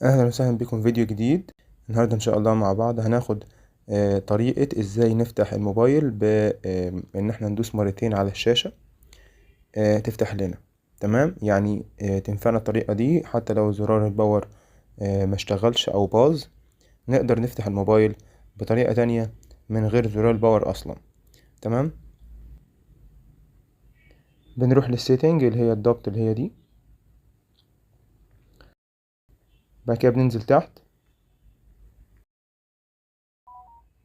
اهلا وسهلا بكم في فيديو جديد. النهارده ان شاء الله مع بعض هناخد طريقة ازاي نفتح الموبايل بان احنا ندوس مرتين على الشاشة تفتح لنا. تمام، يعني تنفعنا الطريقة دي حتى لو زرار الباور ما اشتغلش او باظ، نقدر نفتح الموبايل بطريقة تانية من غير زرار الباور اصلا. تمام، بنروح للسيتنج اللي هي الضبط اللي هي دي، بعد كده بننزل تحت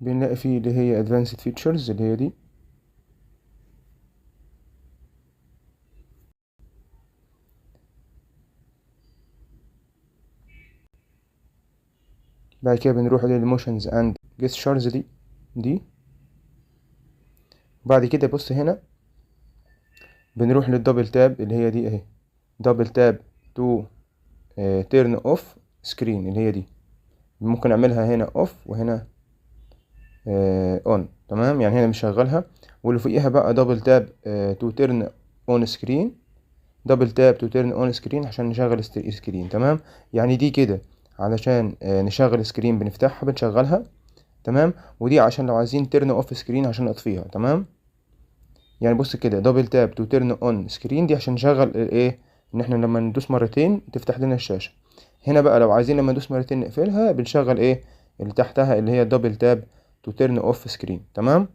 بنلاقي فيه اللي هي advanced features اللي هي دي. بعد كده بنروح للموشنز اند جيستشرز دي. بعد كده بص هنا بنروح للدبل تاب اللي هي دي اهي، دبل تاب تو تيرن اوف سكرين اللي هي دي. ممكن اعملها هنا اوف وهنا اون. تمام، يعني هنا مشغلها، واللي فوقيها بقى دبل تاب تو تيرن اون سكرين، دبل تاب تو تيرن اون سكرين عشان نشغل سكرين. تمام، يعني دي كده علشان نشغل سكرين بنفتحها بنشغلها. تمام، ودي عشان لو عايزين تيرن اوف سكرين عشان نطفيها. تمام، يعني بص كده دبل تاب تو تيرن اون سكرين دي عشان نشغل الايه، ان احنا لما ندوس مرتين تفتح لنا الشاشة. هنا بقى لو عايزين لما ندوس مرتين نقفلها بنشغل ايه اللي تحتها اللي هي دبل تاب تو تيرن اوف سكرين. تمام.